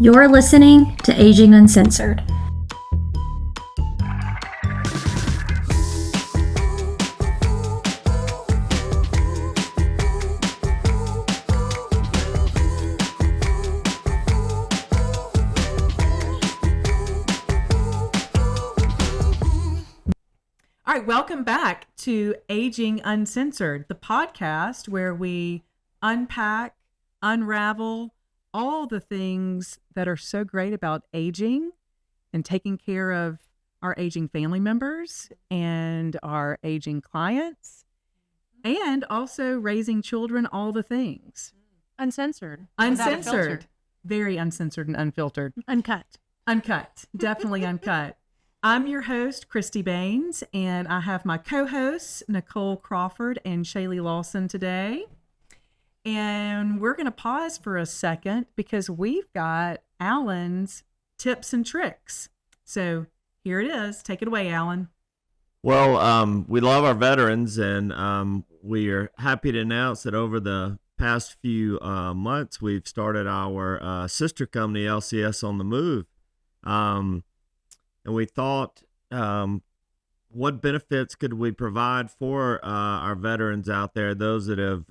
You're listening to Aging Uncensored. All right, welcome back to Aging Uncensored, the podcast where we unpack, unravel all the things that are so great about aging and taking care of our aging family members and our aging clients, and also raising children, all the things. Uncensored. Uncensored. Very uncensored and unfiltered. Uncut. Uncut. Definitely uncut. I'm your host, Christy Baines, and I have my co-hosts, Nicole Crawford and Shaylee Lawson today. And we're going to pause for a second because we've got Alan's tips and tricks. So here it is. Take it away, Alan. Well, we love our veterans, and we are happy to announce that over the past few months, we've started our sister company, LCS on the Move. And we thought, what benefits could we provide for our veterans out there, those that have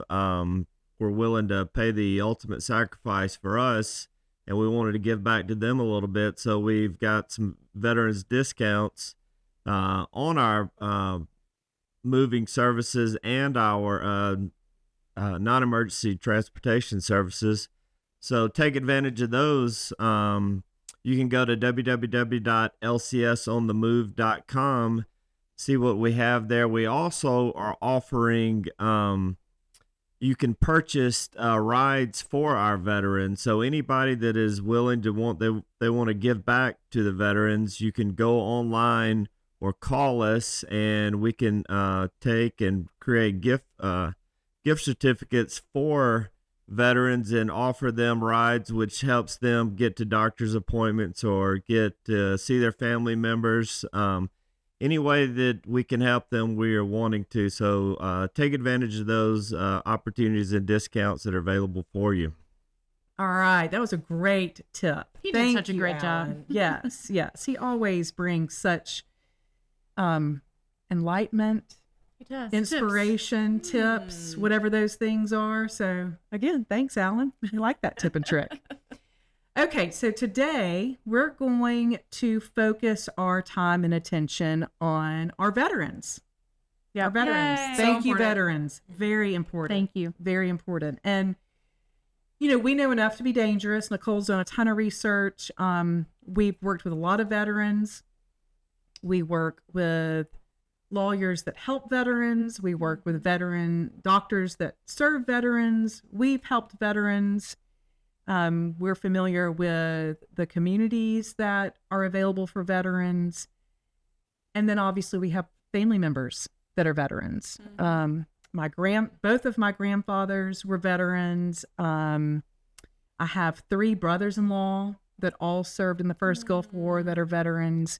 were willing to pay the ultimate sacrifice for us, and we wanted to give back to them a little bit. So we've got some veterans discounts on our moving services and our non-emergency transportation services. So take advantage of those. You can go to www.lcsonthemove.com, see what we have there. We also are offering, you can purchase rides for our veterans. So anybody that is willing to they want to give back to the veterans, you can go online or call us, and we can take and create gift certificates for veterans and offer them rides, which helps them get to doctor's appointments or get to see their family members. Any way that we can help them, we are wanting to. So take advantage of those opportunities and discounts that are available for you. All right. That was a great tip. He did such a great Alan. job. Yes, yes. He always brings such enlightenment, inspiration, tips, whatever those things are. So again, thanks, Alan. I like that tip and trick. Okay, so today we're going to focus our time and attention on our veterans. Yeah, our veterans. Yay. Thank So you, important. veterans. Very important. Thank you. Very important. And we know enough to be dangerous. Nicole's done a ton of research. We've worked with a lot of veterans. We work with lawyers that help veterans. We work with veteran doctors that serve veterans. We've helped veterans. We're familiar with the communities that are available for veterans. And then obviously we have family members that are veterans. Mm-hmm. Both of my grandfathers were veterans. I have 3 brothers-in-law that all served in the first Gulf War that are veterans.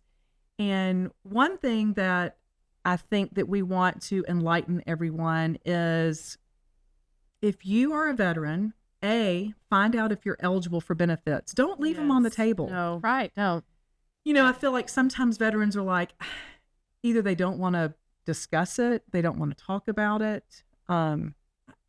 And one thing that I think that we want to enlighten everyone is, if you are a veteran, find out if you're eligible for benefits. Don't leave them on the table. No. Right. No. I feel like sometimes veterans are like, either they don't want to discuss it, they don't want to talk about it. I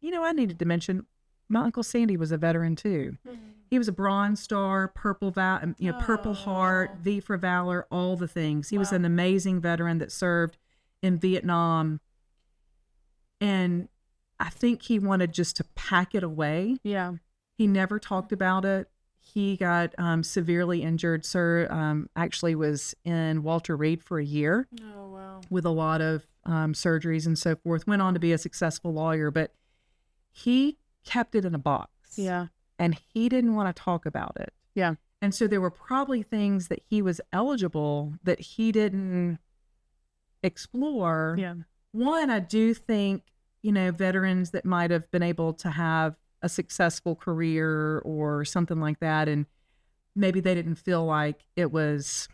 needed to mention my Uncle Sandy was a veteran too. Mm-hmm. He was a Bronze Star, Purple Heart, V for Valor, all the things. He was an amazing veteran that served in Vietnam. And I think he wanted just to pack it away. Yeah. He never talked about it. He got severely injured. Actually was in Walter Reed for a year. Oh, wow. With a lot of surgeries and so forth. Went on to be a successful lawyer, but he kept it in a box. Yeah. And he didn't want to talk about it. Yeah. And so there were probably things that he was eligible that he didn't explore. Yeah. One, I do think, veterans that might have been able to have a successful career or something like that, and maybe they didn't feel like it was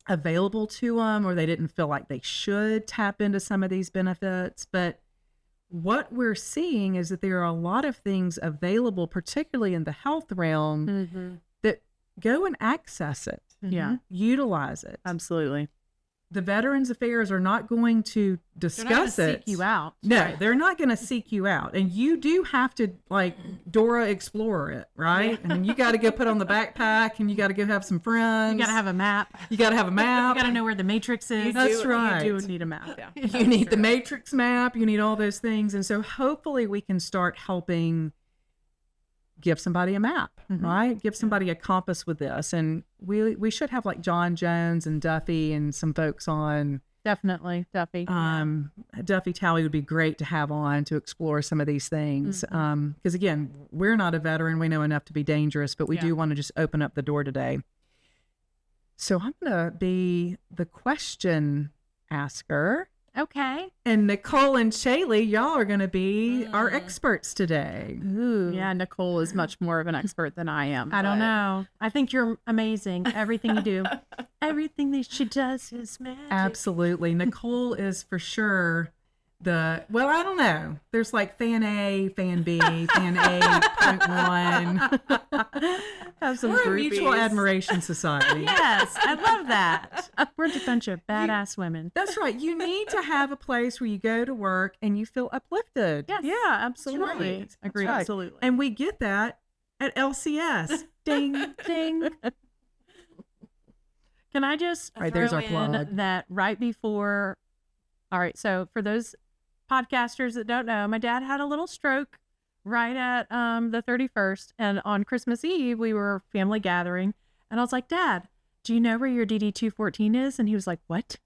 available to them, or they didn't feel like they should tap into some of these benefits. But what we're seeing is that there are a lot of things available, particularly in the health realm, Mm-hmm. that go and access it. Yeah. Utilize it. Absolutely. The Veterans Affairs are not going to They're not gonna discuss it. seek you out. No, Right. they're not going to seek you out. And you do have to, like, Dora Explorer it, right? And you got to go put on the backpack and you got to go have some friends. You got to have a map. You got to have a map. You got to know where the matrix is. That's right. You do need a map. Yeah. You need the matrix map. You need all those things. And so hopefully we can start helping give somebody a map, right? Give somebody a compass with this. And we should have like John Jones and Duffy and some folks on. Definitely. Duffy. Duffy Talley would be great to have on to explore some of these things. Because again, we're not a veteran. We know enough to be dangerous, but we do want to just open up the door today. So I'm going to be the question asker. Okay. And Nicole and Shaylee, y'all are going to be our experts today. Ooh. Yeah, Nicole is much more of an expert than I am. I don't know. I think you're amazing. Everything you do. Everything that she does is magic. Absolutely. Nicole is for sure I don't know. There's like fan A, fan B, fan A.1. Have some We're a mutual groupies. admiration society. Yes, I love that. We're a bunch of badass women. That's right. You need to have a place where you go to work and you feel uplifted. Yes. Yeah, absolutely. That's Agree. right. Absolutely. And we get that at LCS. Ding, ding. Can I just Right, there's throw our plug. in that right before? All right, so for those podcasters that don't know, my dad had a little stroke right at the 31st, and on Christmas Eve we were family gathering, and I was like, Dad, do you know where your DD-214 is? And he was like, what?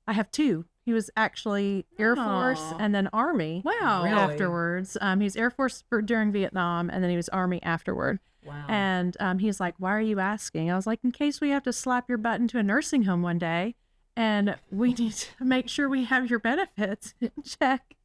I have two. He was actually Air Force Aw. and then Army. Wow. Really? Afterwards, he was Air Force during Vietnam, and then he was Army afterward. Wow. And he's like, why are you asking? I was like, in case we have to slap your butt into a nursing home one day and we need to make sure we have your benefits in check.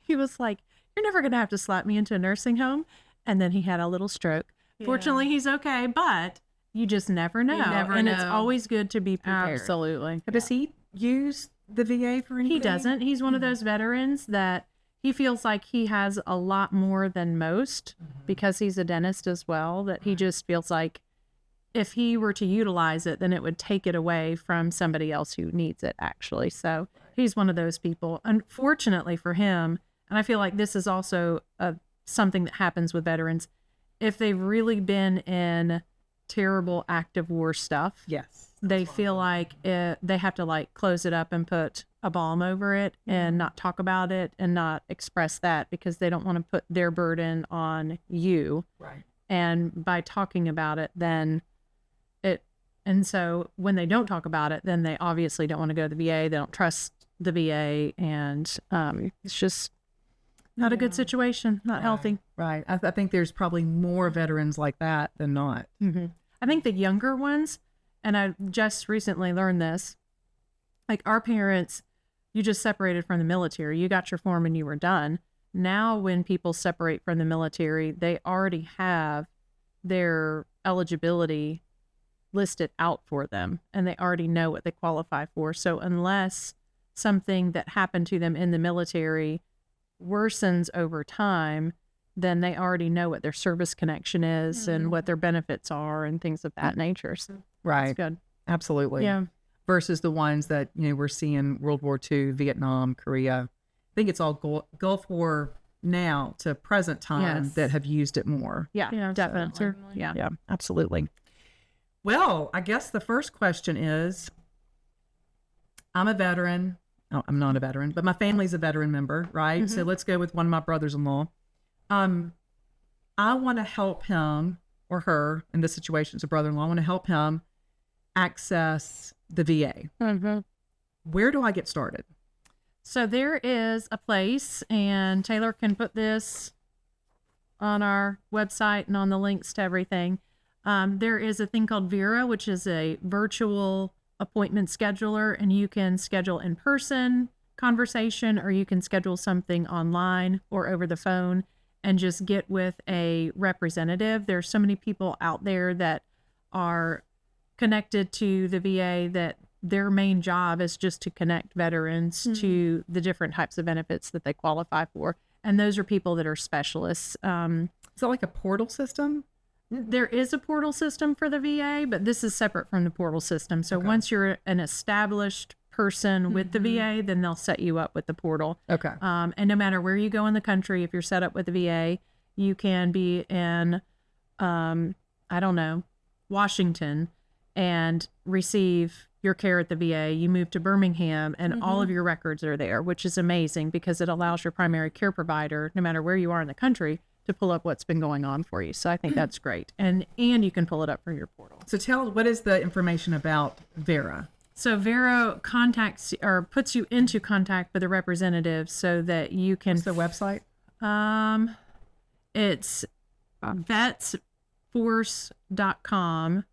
He was like, you're never going to have to slap me into a nursing home. And then he had a little stroke. Yeah. Fortunately, he's okay, but you just never know. never and it's know. always good to be prepared. Absolutely. Does he use the VA for anything? He doesn't. He's one of those veterans that he feels like he has a lot more than most because he's a dentist as well, that he just feels like if he were to utilize it, then it would take it away from somebody else who needs it, actually. So he's one of those people. Unfortunately for him, and I feel like this is also something that happens with veterans, if they've really been in terrible active war stuff, Yes. they feel like they have to like close it up and put a balm over it and not talk about it and not express that because they don't want to put their burden on you. Right. And by talking about it, and so when they don't talk about it, then they obviously don't want to go to the VA. They don't trust the VA, and it's just not a good situation, not healthy. Right. I think there's probably more veterans like that than not. I think the younger ones, and I just recently learned this, like our parents, you just separated from the military. You got your form and you were done. Now when people separate from the military, they already have their eligibility listed out for them and they already know what they qualify for. So unless something that happened to them in the military worsens over time, then they already know what their service connection is and what their benefits are and things of that nature. So Right. it's good. Absolutely. Yeah. Versus the ones that, we're seeing World War II, Vietnam, Korea. I think it's all Gulf War now to present time Yes. that have used it more. Yeah, Yeah, definitely. Yeah. Yeah, absolutely. Well, I guess the first question is, I'm a veteran. Oh, I'm not a veteran, but my family's a veteran member, right? So let's go with one of my brothers-in-law. I want to help him or her in this situation. It's a brother-in-law. I want to help him access the VA. Where do I get started? So there is a place, and Taylor can put this on our website and on the links to everything. There is a thing called Vera, which is a virtual appointment scheduler, and you can schedule in-person conversation or you can schedule something online or over the phone and just get with a representative. There's so many people out there that are connected to the VA that their main job is just to connect veterans to the different types of benefits that they qualify for. And those are people that are specialists. Is that like a portal system? There is a portal system for the VA, but this is separate from the portal system. So once you're an established person with the VA, then they'll set you up with the portal. Okay. And no matter where you go in the country, if you're set up with the VA, you can be in, I don't know, Washington and receive your care at the VA. You move to Birmingham and all of your records are there, which is amazing because it allows your primary care provider, no matter where you are in the country, to pull up what's been going on for you. So I think that's great. And you can pull it up from your portal. So what is the information about Vera? So Vero contacts or puts you into contact with a representative so that you can. What's the website? It's vetsforce.com,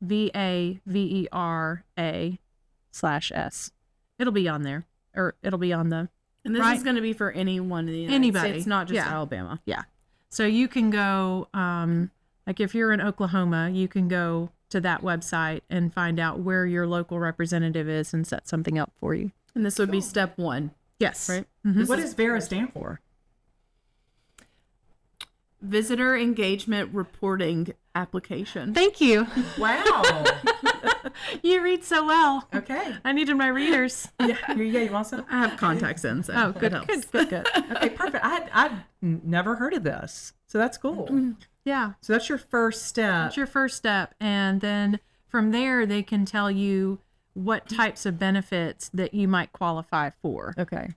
VAVERA/S. It'll be on there, or it'll be on the. And this is going to be for anyone in the United States. It's not just Alabama. Yeah. So you can go, like if you're in Oklahoma, you can go to that website and find out where your local representative is and set something up for you. And this would be step 1. Yes. Right? What does Vera stand for? Visitor Engagement Reporting Application. Thank you. Wow. You read so well. Okay. I needed my readers. Yeah. You want some? I have contacts in, so Oh, good, it helps. good. Okay, perfect. I'd never heard of this. So that's cool. Yeah. So that's your first step. That's your first step. And then from there, they can tell you what types of benefits that you might qualify for. Okay.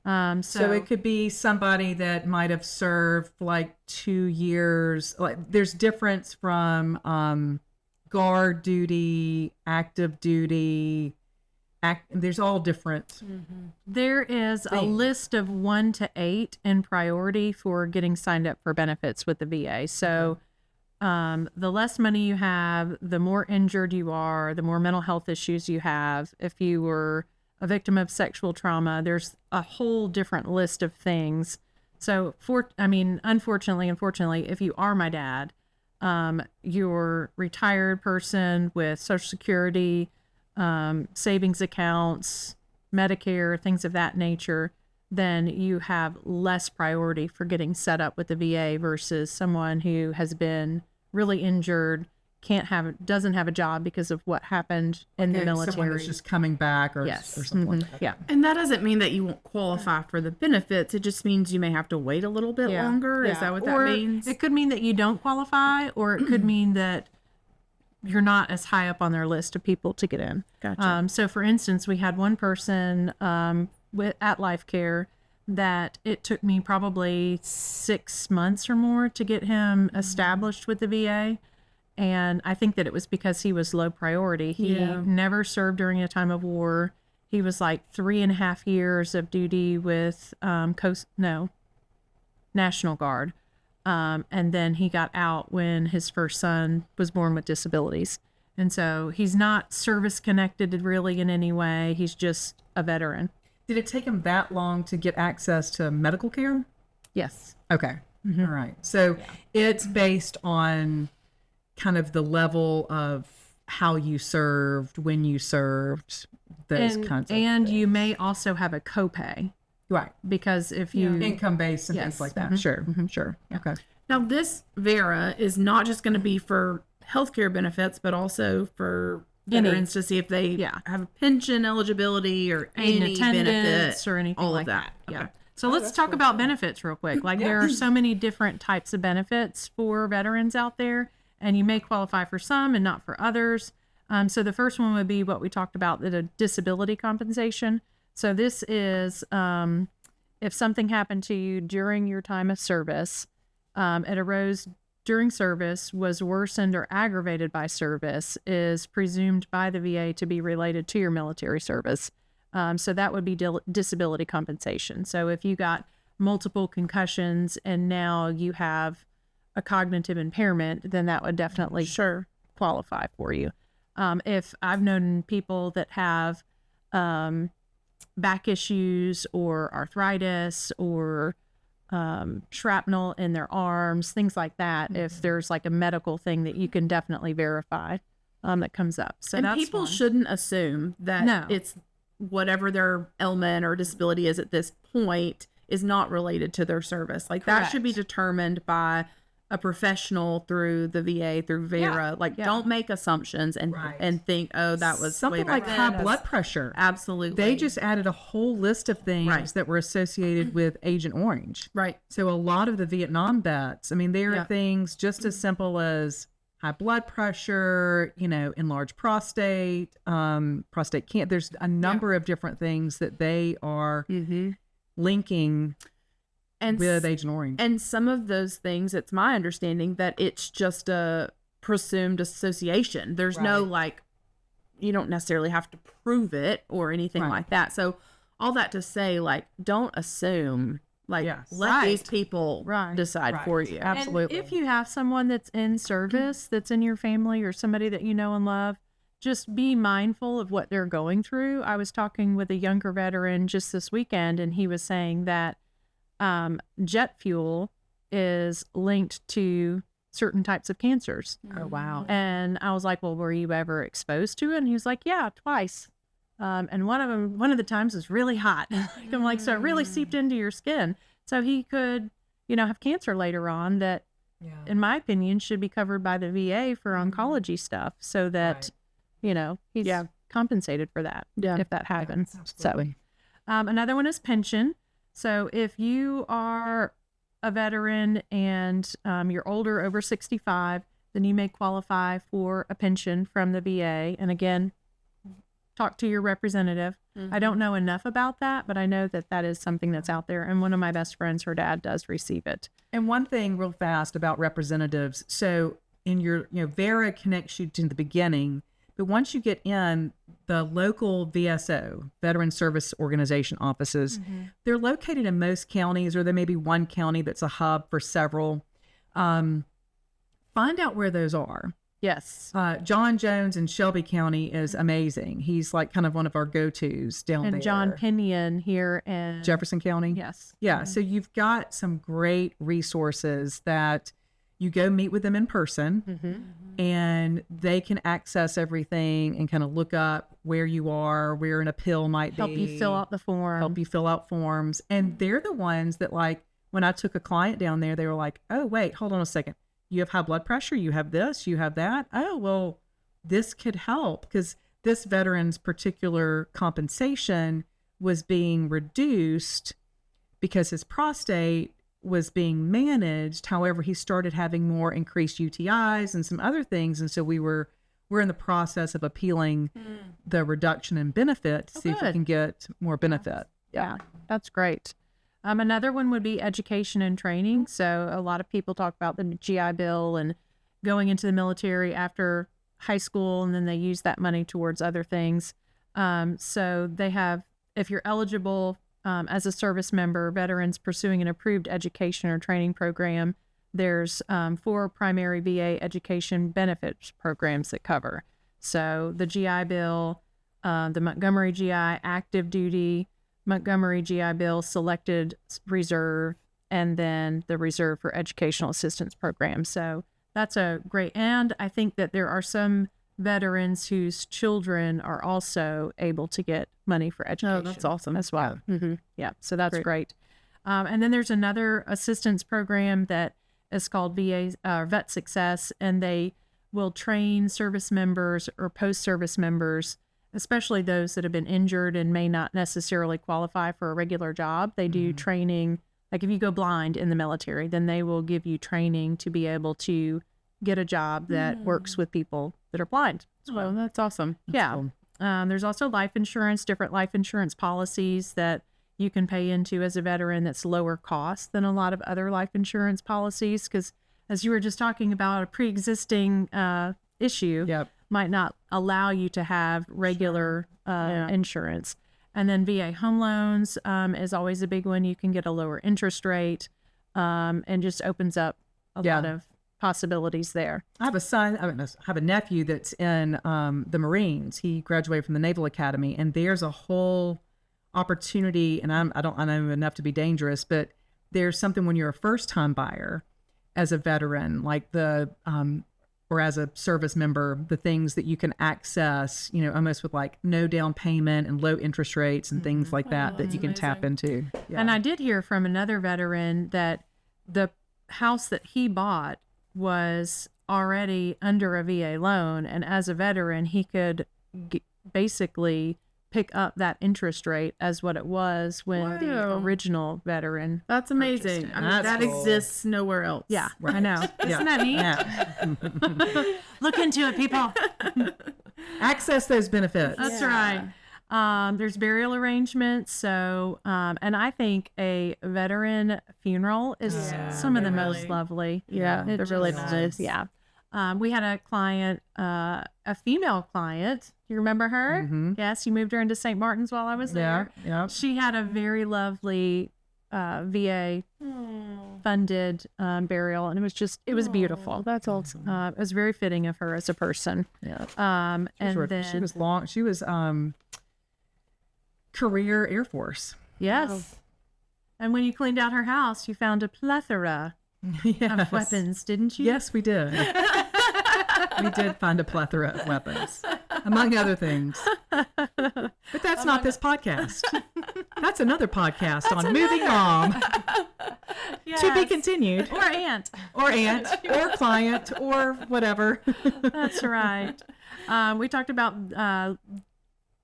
So it could be somebody that might have served like 2 years. Like there's difference from guard duty, active duty. There's all different. there is a list of 1 to 8 in priority for getting signed up for benefits with the VA. So the less money you have, the more injured you are, the more mental health issues you have. If you were a victim of sexual trauma, there's a whole different list of things. So unfortunately, if you are my dad, you're a retired person with Social Security, savings accounts, Medicare, things of that nature, then you have less priority for getting set up with the VA versus someone who has been really injured, doesn't have a job because of what happened in the military. Someone that's just coming back or something like that. Yeah. And that doesn't mean that you won't qualify for the benefits. It just means you may have to wait a little bit longer. Is that what that means? It could mean that you don't qualify, or it could mean that you're not as high up on their list of people to get in. Gotcha. So for instance, we had one person at Life Care that it took me probably 6 months or more to get him established with the VA. And I think that it was because he was low priority. He never served during a time of war. He was like 3.5 years of duty with National Guard. And then he got out when his first son was born with disabilities. And so he's not service connected really in any way. He's just a veteran. Did it take him that long to get access to medical care? Yes. Okay. All right. So it's based on kind of the level of how you served, when you served, those kinds of And things. you may also have a copay. Right. Because if you Income based and Yes. things like that. Sure. Sure. Okay. Now, this Vera is not just going to be for healthcare benefits, but also for veterans to see if they have a pension eligibility or aid any attendance benefit or anything all like of that. Yeah. Okay. So let's talk about benefits real quick. Like there are so many different types of benefits for veterans out there, and you may qualify for some and not for others. So the first one would be what we talked about, the disability compensation. So this is if something happened to you during your time of service, it arose during service, was worsened or aggravated by service, is presumed by the VA to be related to your military service. So that would be disability compensation. So if you got multiple concussions and now you have a cognitive impairment, then that would definitely qualify for you. If I've known people that have back issues or arthritis or shrapnel in their arms, things like that. If there's like a medical thing that you can definitely verify that comes up. So And that's people one. shouldn't assume that it's whatever their ailment or disability is at this point is not related to their service. Like that should be determined by a professional through the VA, through Vera. Don't make assumptions and think, oh, that was something like high blood pressure. Absolutely. They just added a whole list of things that were associated with Agent Orange. Right. So a lot of the Vietnam vets, I mean, there are things just as simple as high blood pressure, enlarged prostate, prostate cancer. There's a number of different things that they are linking with Agent Orange. And some of those things, it's my understanding that it's just a presumed association. There's no you don't necessarily have to prove it or anything like that. So all that to say, don't assume. Let these people decide for you. Absolutely. And if you have someone that's in service, that's in your family, or somebody that you know and love, just be mindful of what they're going through. I was talking with a younger veteran just this weekend, and he was saying that jet fuel is linked to certain types of cancers. Oh, wow. And I was like, well, were you ever exposed to it? And he was like, yeah, twice. And one of the times was really hot. I'm like, so it really seeped into your skin. So he could, have cancer later on that, in my opinion, should be covered by the VA for oncology stuff, so that, he's compensated for that if that happens. Absolutely. So another one is pension. So if you are a veteran and you're older, over 65, then you may qualify for a pension from the VA. And again, talk to your representative. I don't know enough about that, but I know that that is something that's out there. And one of my best friends, her dad does receive it. And one thing real fast about representatives. So in your, Vera connects you to the beginning, but once you get in the local VSO, Veteran Service Organization offices, they're located in most counties, or there may be one county that's a hub for several. Find out where those are. Yes. John Jones in Shelby County is amazing. He's like kind of one of our go-tos down there. And John Pinion here in Jefferson County. Yes. Yeah. So you've got some great resources that you go meet with them in person, and they can access everything and kind of look up where you are, where an appeal might help be. you fill out the form. Help you fill out forms. And they're the ones that, like, when I took a client down there, they were like, oh, wait, hold on a second. You have high blood pressure, you have this, you have that. Oh, well, this could help, because this veteran's particular compensation was being reduced because his prostate was being managed. However, he started having more increased UTIs and some other things. And so we're in the process of appealing the reduction in benefit to see if we can get more benefit. Yeah, that's great. Another one would be education and training. So a lot of people talk about the GI Bill and going into the military after high school, and then they use that money towards other things. So they have, if you're eligible as a service member, veterans pursuing an approved education or training program, there's 4 primary VA education benefits programs that cover. So the GI Bill, the Montgomery GI active duty, Montgomery GI Bill selected reserve, and then the reserve for educational assistance program. So that's a great, and I think that there are some veterans whose children are also able to get money for education. Oh, that's awesome as well. Yeah, so that's great. And then there's another assistance program that is called VA Vet Success, and they will train service members or post-service members, especially those that have been injured and may not necessarily qualify for a regular job. They do training, like if you go blind in the military, then they will give you training to be able to get a job that works with people that are blind. Oh, that's awesome. That's cool. There's also life insurance, different life insurance policies that you can pay into as a veteran that's lower cost than a lot of other life insurance policies, because as you were just talking about, a pre-existing issue might not allow you to have regular insurance. And then VA home loans is always a big one. You can get a lower interest rate, and just opens up a lot of possibilities there. I have I have a nephew that's in the Marines. He graduated from the Naval Academy, and there's a whole opportunity, and I don't know enough to be dangerous, but there's something when you're a first-time buyer as a veteran, like the or as a service member, the things that you can access, almost with like no down payment and low interest rates and things like that you can tap into. Yeah. And I did hear from another veteran that the house that he bought was already under a VA loan, and as a veteran, he could basically pick up that interest rate as what it was when the Wow. original veteran. That's amazing. Purchased it. I mean, That's that cool. exists nowhere else. Yeah, I Right. know. Isn't that neat? Yeah. Look into it, people. Access those benefits. That's Yeah. right. There's burial arrangements. So, and I think a veteran funeral is Yeah, some of the they're most really- lovely. Yeah, It they're really just nice. is, yeah. We had a client, a female client. You remember her? Mhm. Yes, you moved her into St. Martin's while I was Yeah. there. Yeah. She had a very lovely VA funded burial, and it was beautiful. That's awesome. It was very fitting of her as a person. Yeah. And then She was long. She was career Air Force. yes, and when you cleaned out her house, you found a plethora Yes. of weapons, didn't you? Yes, we did. We did find a plethora of weapons, among other things. But that's not this podcast. That's another podcast on moving on. To be Yes. continued. Or aunt. Or aunt, or client, or whatever. That's right. We talked about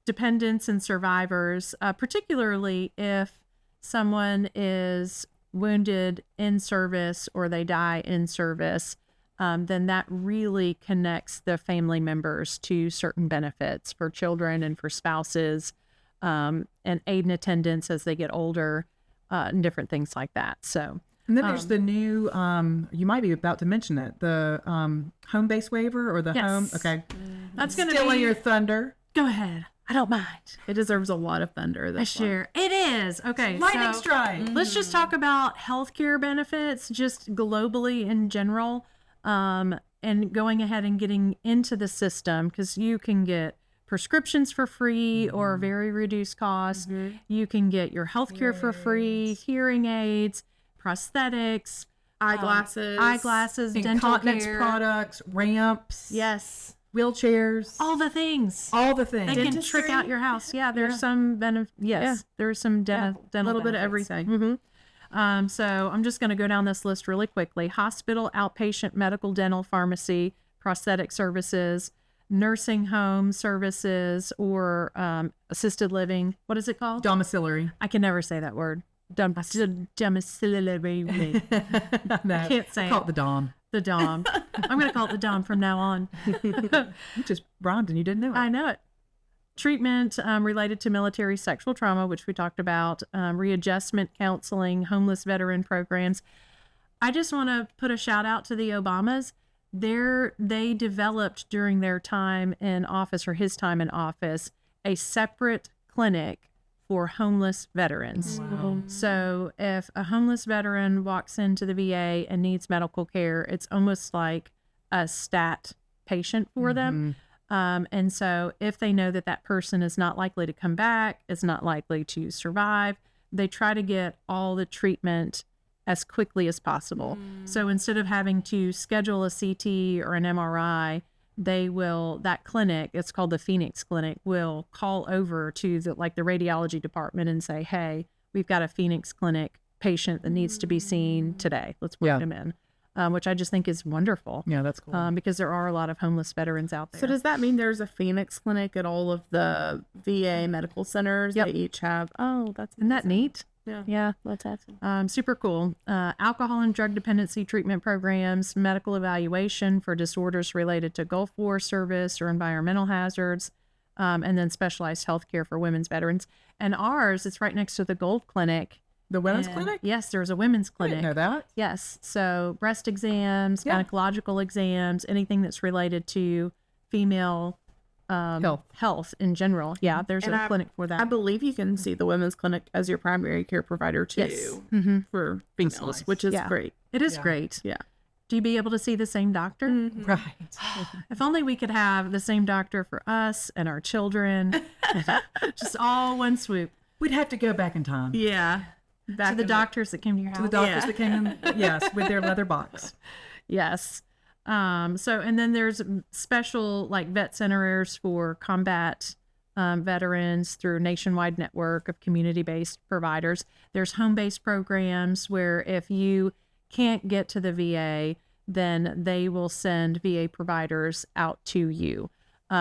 dependents and survivors, particularly if someone is wounded in service or they die in service. Then that really connects the family members to certain benefits for children and for spouses, and aid and attendance as they get older, and different things like that. So, And then there's the new, you might be about to mention it, the home base waiver or the Yes. home. Okay. that's going to Stealing be your thunder. Go ahead. I don't mind. It deserves a lot of thunder. I This one. share. It is. Okay. Lightning so strike. let's just talk about healthcare benefits, just globally in general, and going ahead and getting into the system, because you can get prescriptions for free or very reduced cost. You can get your healthcare for free, hearing aids, prosthetics, Eyeglasses. dental Incontinence care. products, ramps, Yes. wheelchairs, All the things. all the things. They can trick out your house. Yeah, there's some benefit. Yes, there's some dental A little bit of benefits. everything. So I'm just going to go down this list really quickly. Hospital, outpatient, medical, dental, pharmacy, prosthetic services, nursing home services, or assisted living. What is it called? Domiciliary. I can never say that word. Domiciliary. No, Can't say call it. it the Dom. The Dom. I'm going to call it the Dom from now on. You just rhymed and you didn't know it. I know it. Treatment related to military sexual trauma, which we talked about, readjustment counseling, homeless veteran programs. I just want to put a shout out to the Obamas. They developed during their time in office, or his time in office, a separate clinic for homeless veterans. Wow. So if a homeless veteran walks into the VA and needs medical care, it's almost like a stat patient for them. And so if they know that that person is not likely to come back, is not likely to survive, they try to get all the treatment as quickly as possible. So instead of having to schedule a CT or an MRI, that clinic, it's called the Phoenix Clinic, will call over to the radiology department and say, hey, we've got a Phoenix Clinic patient that needs to be seen today. Let's put Yeah. him in. Which I just think is wonderful. Yeah, that's cool. Because there are a lot of homeless veterans out there. So does that mean there's a Phoenix Clinic at all of the VA medical centers? Yep. They each have. Oh, that's Isn't that neat? Yeah. Yeah. That's awesome. Super cool. Alcohol and drug dependency treatment programs, medical evaluation for disorders related to Gulf War service or environmental hazards, and then specialized health care for women's veterans. And ours, it's right next to the Gold Clinic. The women's And clinic? Yes, there's a women's I clinic. didn't know that. Yes. So breast exams, Yeah. gynecological exams, anything that's related to female health in general. Yeah, there's And a clinic for that. I believe you can see the women's clinic as your primary care provider too. Yes. For females, nice. which is Yeah. great. It is Yeah. great. Yeah. Do you be able to see the same doctor? Right. If only we could have the same doctor for us and our children. Just all one swoop. We'd have to go back in time Yeah. To the doctors that came to your house. to the doctors Yeah. that came in, yes, with their leather box. Yes. And then there's special vet centers for combat veterans through a nationwide network of community-based providers. There's home-based programs where if you can't get to the VA, then they will send VA providers out to you,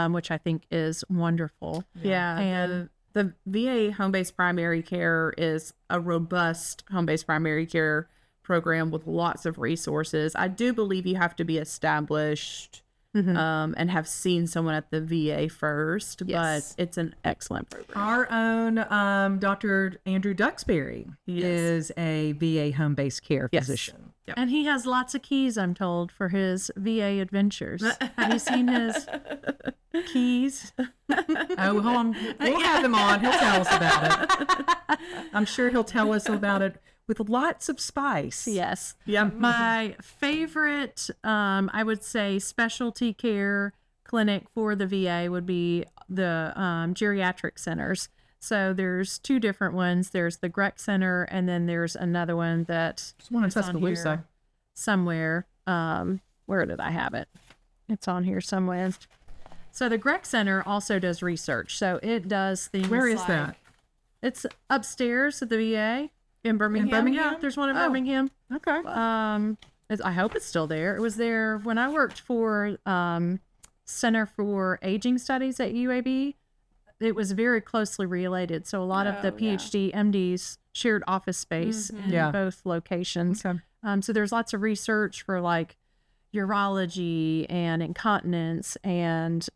which I think is wonderful. Yeah. And the VA home-based primary care is a robust home-based primary care program with lots of resources. I do believe you have to be established and have seen someone at the VA first, Yes. but it's an excellent program. Our own Dr. Andrew Duxbury is a VA home-based care Yes. physician. And he has lots of keys, I'm told, for his VA adventures. Have you seen his keys? Oh, hold on. We'll have him on. He'll tell us about it. I'm sure he'll tell us about it with lots of spice. Yes. Yeah. My favorite, I would say, specialty care clinic for the VA would be the geriatric centers. So there's two different ones. There's the Grec Center, and then there's another one that There's one in is on Tuscaloosa. here somewhere. Where did I have it? It's on here somewhere. So the Grec Center also does research. So it does things. Where is like- that? It's upstairs at the VA. In Birmingham? Birmingham? Yeah, there's one in Oh. Birmingham. Okay. I hope it's still there. It was there when I worked for Center for Aging Studies at UAB. It was very closely related. So a lot of the PhD MDs shared office space in Yeah. both locations. Okay. So there's lots of research for like urology and incontinence and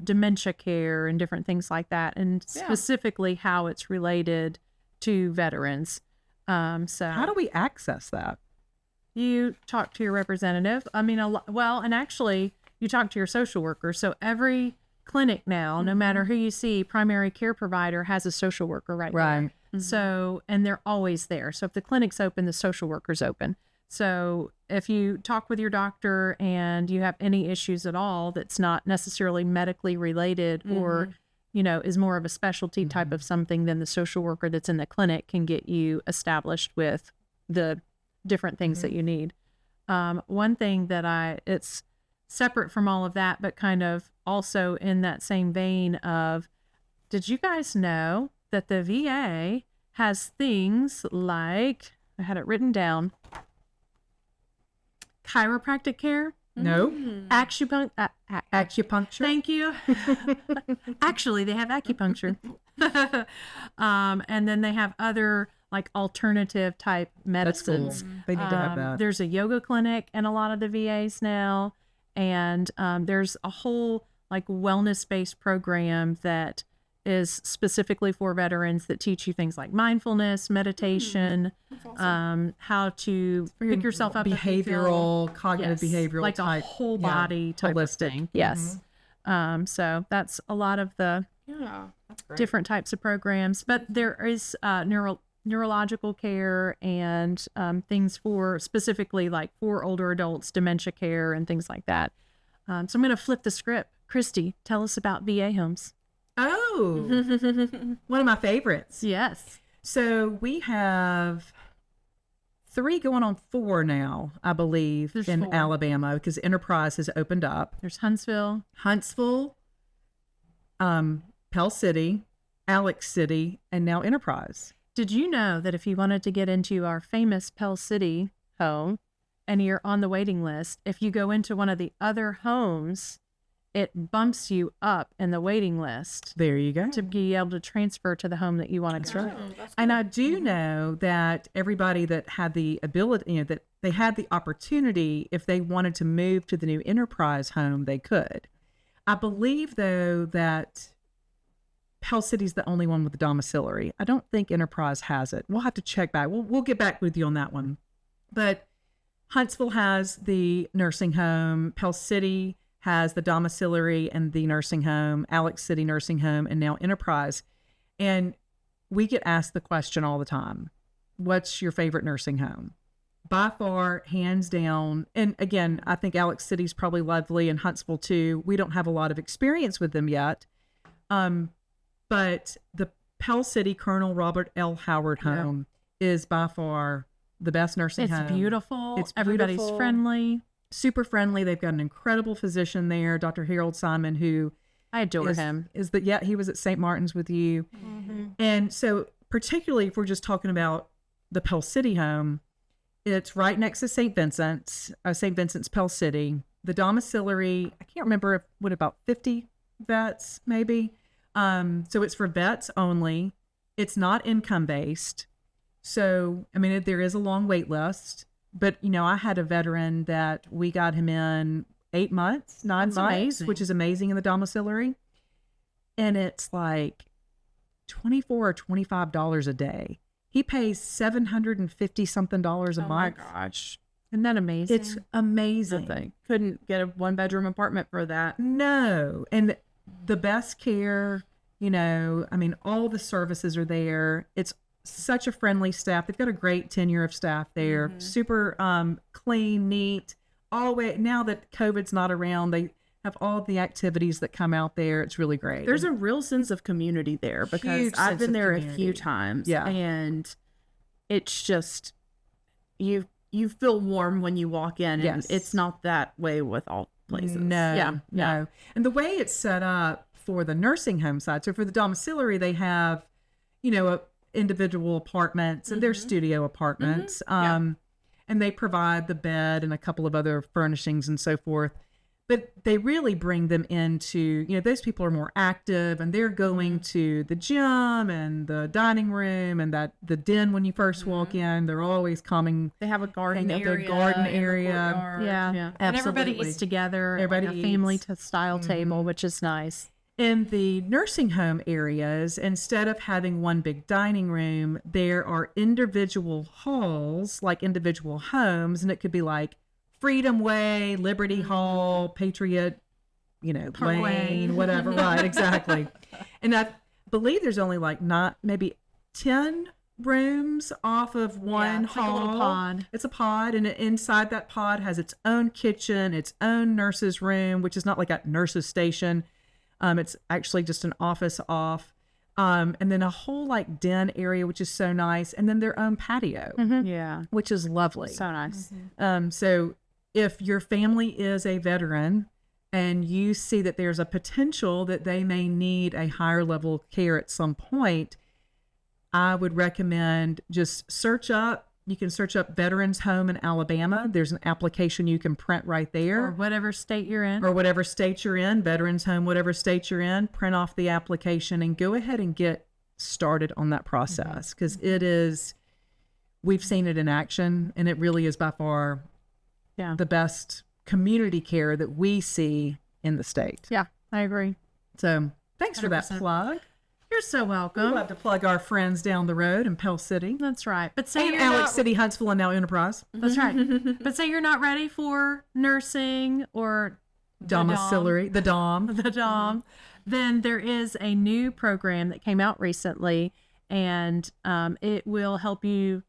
dementia care and different things like that, and specifically how it's related to veterans. So How do we access that? you talk to your representative. I mean, and actually you talk to your social worker. So every clinic now, no matter who you see, primary care provider has a social worker right there. Right. So, and they're always there. So if the clinic's open, the social worker's open. So if you talk with your doctor and you have any issues at all that's not necessarily medically related or, you know, is more of a specialty type of something, then the social worker that's in the clinic can get you established with the different things that you need. One thing that it's separate from all of that, but kind of also in that same vein of, did you guys know that the VA has things like, I had it written down, chiropractic care, No. acupuncture. Acupuncture. Thank you. Actually, they have acupuncture. And then they have other like alternative type That's cool. medicines. They need to have that. There's a yoga clinic in a lot of the VAs now. And there's a whole like wellness-based program that is specifically for veterans that teach you things like mindfulness, meditation, how to pick yourself up if you feel- Behavioral, cognitive Yes, behavioral like type. a whole yeah, body type holistic. of thing. Yes. So that's a lot of the Yeah, that's great. different types of programs, but there is neurological care and things for specifically like for older adults, dementia care and things like that. So I'm going to flip the script. Christy, tell us about VA homes. Oh, one of my favorites. Yes. So we have 3 going on 4 now, I believe, There's in 4. Alabama because Enterprise has opened up. There's Huntsville. Huntsville, Pell City, Alex City, and now Enterprise. Did you know that if you wanted to get into our famous Pell City home and you're on the waiting list, if you go into one of the other homes, it bumps you up in the waiting list There you go. to be able to transfer to the home that you want to go. And I do know that everybody that had the ability, that they had the opportunity, if they wanted to move to the new Enterprise home, they could. I believe, though, that Pell City's the only one with the domiciliary. I don't think Enterprise has it. We'll have to check back. We'll get back with you on that one. But Huntsville has the nursing home. Pell City has the domiciliary and the nursing home. Alex City nursing home, and now Enterprise. And we get asked the question all the time, what's your favorite nursing home? By far, hands down. And again, I think Alex City's probably lovely, and Huntsville too. We don't have a lot of experience with them yet. But the Pell City Colonel Robert L. Howard home is by far the best nursing home. It's beautiful. It's Everybody's beautiful. friendly. Super friendly. They've got an incredible physician there, Dr. Harold Simon, who I adore is, him. is the he was at St. Martin's with you. And so particularly if we're just talking about the Pell City home, It's right next to St. Vincent's Pell City. The domiciliary, I can't remember what, about 50 vets maybe. So it's for vets only. It's not income based. So, I mean, there is a long wait list, but I had a veteran that we got him in 8 months, 9 That's months, amazing. which is amazing in the domiciliary. And it's like $24 or $25 a day. He pays $750 something a Oh month. my gosh. Isn't that amazing? It's amazing. Nothing. Couldn't get a 1-bedroom apartment for that. No. And the best care, I mean, all the services are there. It's such a friendly staff. They've got a great tenure of staff there. Super clean, neat. Now that COVID's not around, they have all the activities that come out there. It's really great. There's a real sense of community there because Huge I've sense been of there a community. few times. Yeah. And it's just you feel warm when you walk in, and Yes. it's not that way with all places. No, Yeah. no. And the way it's set up for the nursing home side, so for the domiciliary, they have, individual apartments and they're studio apartments. Yeah. And they provide the bed and a couple of other furnishings and so forth. But they really bring them into, those people are more active and they're going to the gym and the dining room and the den when you first walk in. They're always coming. They have a garden Hang out their area. garden in the area. courtord. Yeah. Yeah. And everybody Absolutely. eats together. Everybody at a family eats. style table, which is nice. In the nursing home areas, instead of having one big dining room, there are individual halls, like individual homes, and it could be like Freedom Way, Liberty Hall, Patriot, Parkway. Lane, whatever. Right, exactly. And I believe there's only like maybe 10 rooms off of one it's like a hall. little pod. It's a pod, and inside that pod has its own kitchen, its own nurse's room, which is not like a nurse's station. It's actually just an office off. And then a whole like den area, which is so nice. And then their own patio, Yeah. which is lovely. So nice. So if your family is a veteran and you see that there's a potential that they may need a higher level of care at some point, I would recommend just you can search up Veterans Home in Alabama. There's an application you can print right there. Or whatever state you're in. Or whatever state you're in, Veterans Home, whatever state you're in, print off the application and go ahead and get started on that process because we've seen it in action and it really is by far the best community care that we see in the state. Yeah, I agree. So thanks for that 100%. plug. You're so We welcome. love to plug our friends down the road in Pell City. That's right. But say And you're Alex not, City, Huntsville, and now Enterprise. That's right. But say you're not ready for nursing or Domiciliary, the Dom. the dom, then there is a new program that came out recently, and it will help you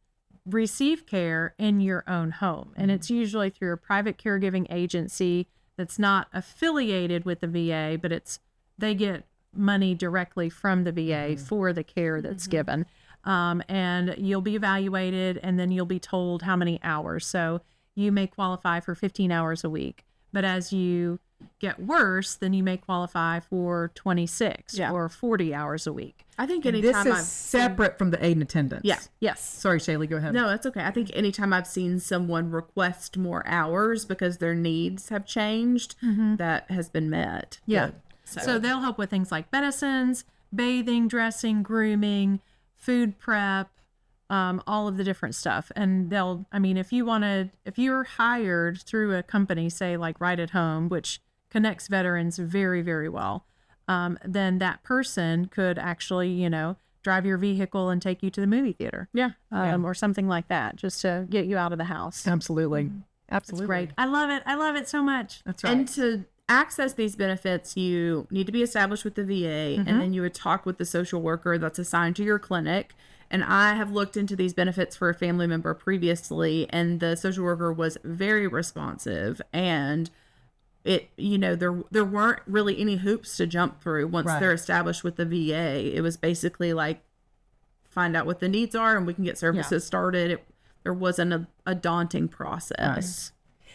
receive care in your own home. And it's usually through a private caregiving agency that's not affiliated with the VA, but they get money directly from the VA for the care that's given. And you'll be evaluated, and then you'll be told how many hours. So you may qualify for 15 hours a week. But as you get worse, then you may qualify for 26 or 40 hours a week. I think This anytime is I've separate from the aid and attendance. Yeah. Yes. Sorry, Shaylee, go ahead. No, that's okay. I think anytime I've seen someone request more hours because their needs have changed, that has been met. Yeah. Good. So they'll help with things like medicines, bathing, dressing, grooming, food prep, all of the different stuff. And if you're hired through a company, say like Right at Home, which connects veterans very, very well, then that person could actually, drive your vehicle and take you to the movie theater. Yeah. Or something like that, just to get you out of the house. Absolutely. It's Absolutely. great. I love it. I love it so much. That's right. And to access these benefits, you need to be established with the VA, and then you would talk with the social worker that's assigned to your clinic. And I have looked into these benefits for a family member previously, and the social worker was very responsive, and there weren't really any hoops to jump through once Right. they're established with the VA. It was basically like, find out what the needs are and we can get services started. There wasn't a daunting process.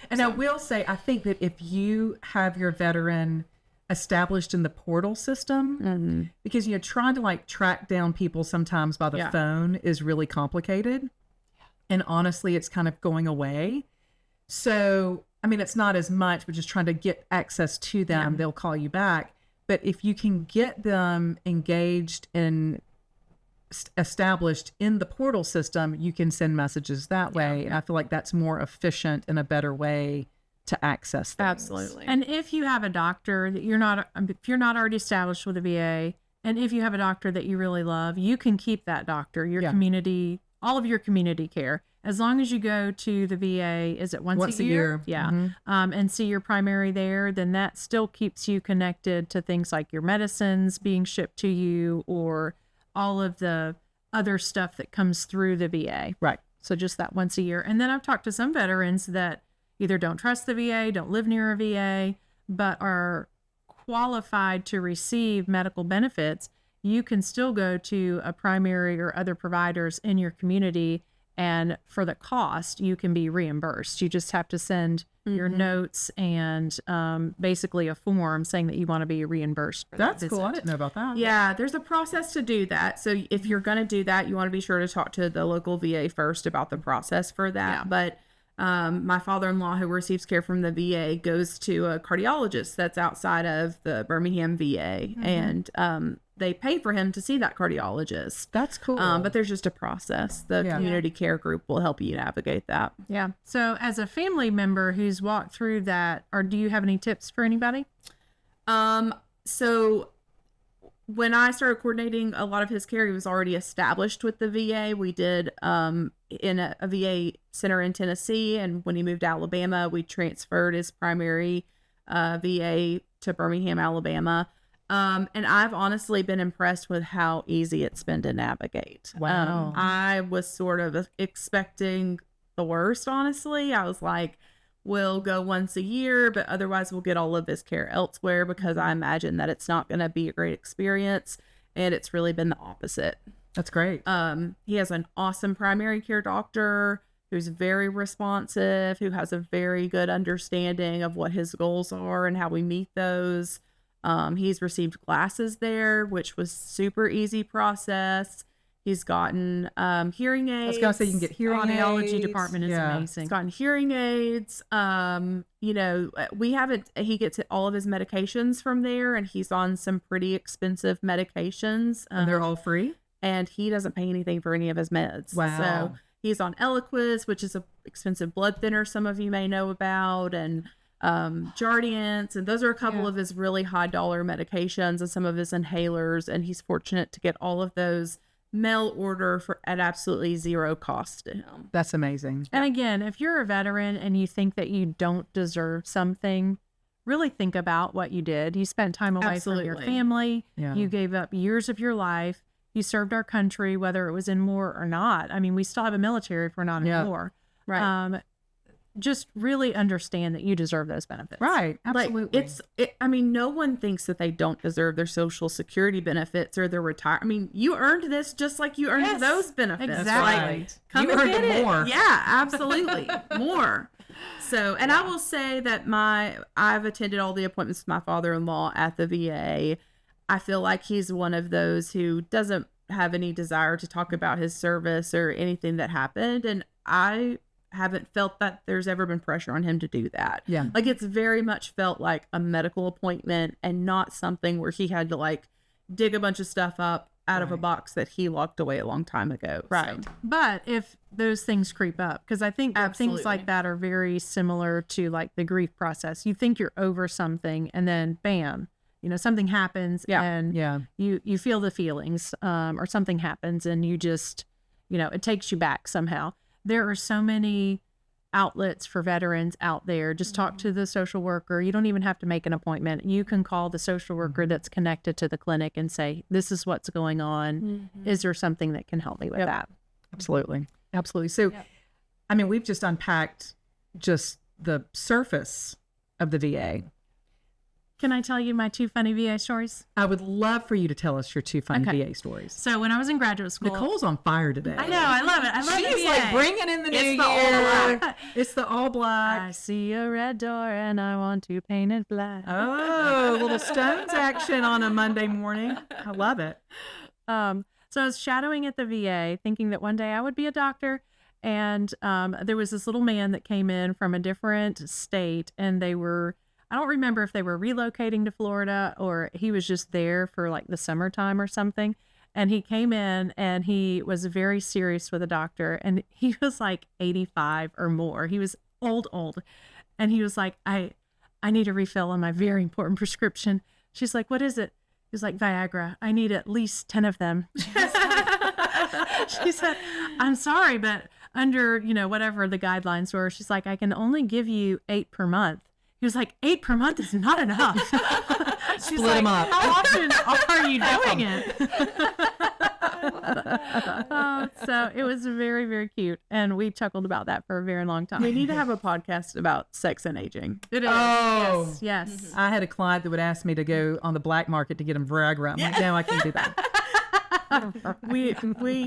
And I will say, I think that if you have your veteran established in the portal system, because trying to like track down people sometimes by the phone is really complicated. And honestly, it's kind of going away. So, I mean, it's not as much, but just trying to get access to them. They'll call you back. But if you can get them engaged and established in the portal system, you can send messages that way. And I feel like that's more efficient and a better way to access things. Absolutely. And if you have a doctor that if you're not already established with a VA, and if you have a doctor that you really love, you can keep that doctor, your community, all of your community care, as long as you go to the VA. Is it once a year? Yeah. Mm-hmm. And see your primary there, then that still keeps you connected to things like your medicines being shipped to you, or all of the other stuff that comes through the VA. Right. So just that once a year. And then I've talked to some veterans that either don't trust the VA, don't live near a VA, but are qualified to receive medical benefits. You can still go to a primary or other providers in your community, and for the cost, you can be reimbursed. You just have to send your notes and basically a form saying that you want to be reimbursed for That's that cool. I visit. didn't know about that. Yeah, there's a process to do that. So if you're going to do that, you want to be sure to talk to the local VA first about the process for that. But my father-in-law, who receives care from the VA, goes to a cardiologist that's outside of the Birmingham VA, and they pay for him to see that cardiologist. That's cool. But there's just a process. The community care group will help you navigate that. Yeah. So as a family member who's walked through that, or do you have any tips for anybody? So when I started coordinating a lot of his care, he was already established with the VA. We did in a VA center in Tennessee, and when he moved to Alabama, we transferred his primary VA to Birmingham, Alabama. And I've honestly been impressed with how easy it's been to navigate. Wow. I was sort of expecting the worst, honestly. I was like, we'll go once a year, but otherwise we'll get all of his care elsewhere, because I imagine that it's not going to be a great experience. And it's really been the opposite. That's great. He has an awesome primary care doctor who's very responsive, who has a very good understanding of what his goals are and how we meet those. He's received glasses there, which was super easy process. He's gotten hearing aids. I was going to say you can get hearing aids. Audiology department is amazing. He's gotten hearing aids. He gets all of his medications from there, and he's on some pretty expensive medications. And they're all free? And he doesn't pay anything for any of his meds. Wow. So he's on Eliquis, which is an expensive blood thinner some of you may know about, and Jardiance, and those are a couple of his really high dollar medications and some of his inhalers, and he's fortunate to get all of those mail order at absolutely zero cost to him. That's amazing. And again, if you're a veteran and you think that you don't deserve something, really think about what you did. You spent time away from your family. Yeah. You gave up years of your life. You served our country, whether it was in war or not. I mean, we still have a military if we're not in war. Right. Just really understand that you deserve those benefits. Right. Absolutely. I mean, no one thinks that they don't deserve their Social Security benefits or their retirement. I mean, you earned this just like you earned those benefits. Exactly. Like, come You and earned get it it. more. Yeah, absolutely. More. So, and I will say that I've attended all the appointments with my father-in-law at the VA. I feel like he's one of those who doesn't have any desire to talk about his service or anything that happened. And I haven't felt that there's ever been pressure on him to do that. Yeah. Like, it's very much felt like a medical appointment and not something where he had to like dig a bunch of stuff up out of a box that he locked away a long time ago. Right. So, But if those things creep up, because I think that things like that are very similar to like the grief process. You think you're over something, and then bam, something happens, and you feel the feelings, or something happens, and you just, it takes you back somehow. There are so many outlets for veterans out there. Just talk to the social worker. You don't even have to make an appointment. You can call the social worker that's connected to the clinic and say, this is what's going on. Is there something that can help me with that? Absolutely. Absolutely. So, I mean, we've just unpacked just the surface of the VA. Can I tell you my 2 funny VA stories? I would love for you to tell us your 2 funny VA stories. So when I was in graduate school, Nicole's on fire today. I know, I love it. I love She's the VA. like bringing in the new It's the all year. black. It's the all black. I see a red door and I want to paint it black. Oh, a little Stones action on a Monday morning. I love it. So I was shadowing at the VA, thinking that one day I would be a doctor, And there was this little man that came in from a different state, and I don't remember if they were relocating to Florida or he was just there for like the summertime or something. And he came in and he was very serious with a doctor, and he was like 85 or more. He was old. And he was like, I need a refill on my very important prescription. She's like, what is it? He's like, Viagra. I need at least 10 of them. She said, I'm sorry, but under, whatever the guidelines were, she's like, I can only give you 8 per month. He was like, 8 per month is not enough. She's Split like, them up. how often are you doing it? So it was very, very cute. And we chuckled about that for a very long time. We need to have a podcast about sex and aging. It is. Oh. Yes. I had a client that would ask me to go on the black market to get him Viagra. I'm like, no, I can't do that. We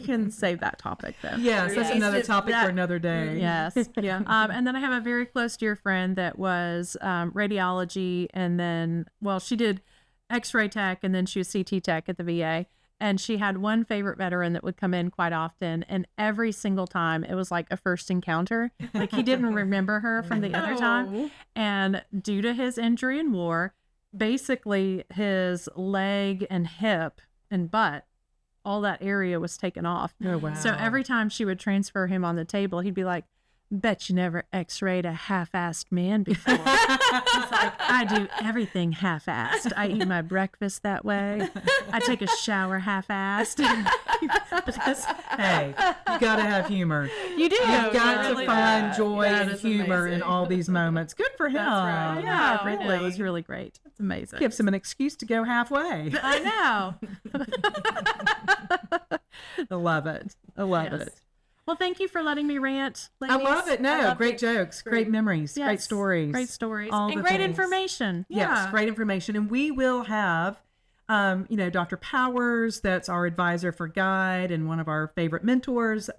can save that topic though. Yes, that's another topic for another day. Yes. Yeah. And then I have a very close dear friend that was radiology, and then, she did x-ray tech, and then she was CT tech at the VA. And she had one favorite veteran that would come in quite often. And every single time it was like a first encounter. Like he didn't remember her from the other time. And due to his injury in war, basically his leg and hip and butt, all that area was taken off. Oh, wow. So every time she would transfer him on the table, he'd be like, bet you never x-rayed a half-assed man before. He's like, I do everything half-assed. I eat my breakfast that way. I take a shower half-assed. Hey, you got to have humor. You do. You've got really to find do. joy That and is humor in amazing. all these moments. Good for him. right. Yeah, Yeah, really. It was really great. It's amazing. Gives him an excuse to go halfway. I know. I love it. I love Yes. it. Well, thank you for letting me rant, I ladies. love it. I No, love great it. jokes, great memories, great Yes, stories. Great stories. all And the great things. information. Yes, Yeah. great information. And we will have, Dr. Powers, that's our advisor for Guide and one of our favorite mentors.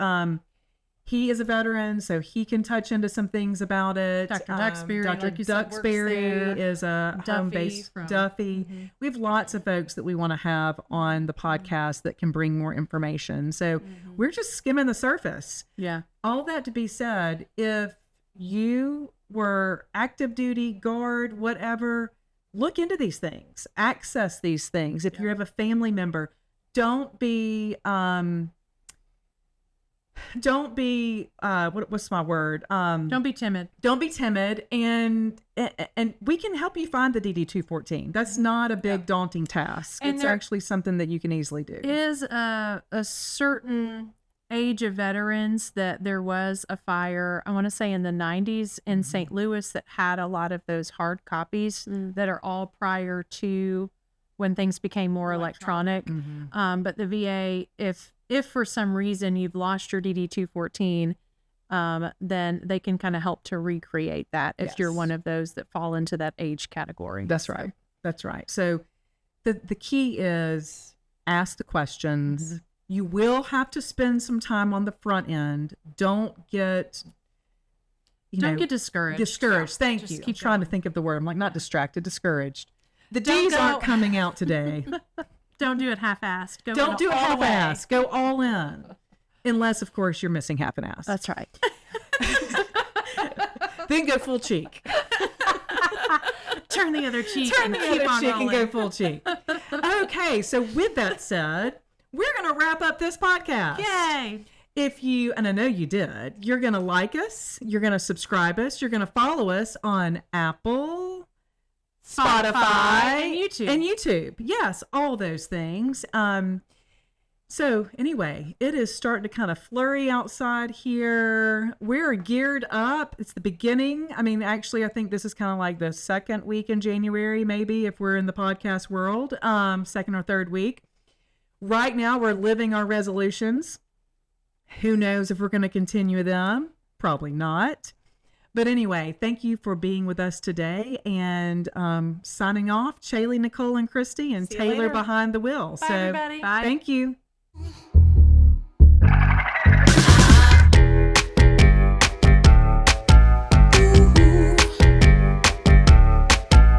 He is a veteran, so he can touch into some things about it. Dr. Duxbury, Dr. like you said, works Duxbury there. is a home-based Duffy. Mhm. We have lots of folks that we want to have on the podcast that can bring more information. So we're just skimming the surface. Yeah. All that to be said, if you were active duty, guard, whatever, look into these things, access these things. If you have a family member, don't be what's my word? Don't be timid. Don't be timid, and we can help you find the DD-214. That's not a big daunting task. And it's there actually something that you can easily do. Is a certain age of veterans that there was a fire, I want to say in the 90s in St. Louis, that had a lot of those hard copies that are all prior to when things became more electronic. But the VA, if for some reason you've lost your DD-214, then they can kind of help to recreate that if you're Yes. one of those that fall into that age category. That's right. That's right. So the key is ask the questions. You will have to spend some time on the front end. Don't get Don't get discouraged. discouraged. Thank Just you. keep I'm trying to going. think of the word. I'm like, not distracted, discouraged. The Don't D's go- aren't coming out today. Don't do it half-assed. Go Don't do it all the way. half-ass. Go all in. Unless, of course, you're missing half an ass. That's right. Then go full cheek. Turn the other cheek. Turn and the keep other on cheek rolling. and go full cheek. Okay, so with that said, we're going to wrap up this podcast. Yay! If you, and I know you did, you're going to like us, you're going to subscribe us, you're going to follow us on Apple, Spotify, and YouTube. Yes, all those things. So anyway, it is starting to kind of flurry outside here. We're geared up. It's the beginning. I mean, actually, I think this is kind of like the second week in January, maybe, if we're in the podcast world, second or third week. Right now, we're living our resolutions. Who knows if we're going to continue them? Probably not. But anyway, thank you for being with us today. And signing off, Shaylee, Nicole, and Christy, and See you Taylor later. behind the wheel. Bye, everybody. Thank you.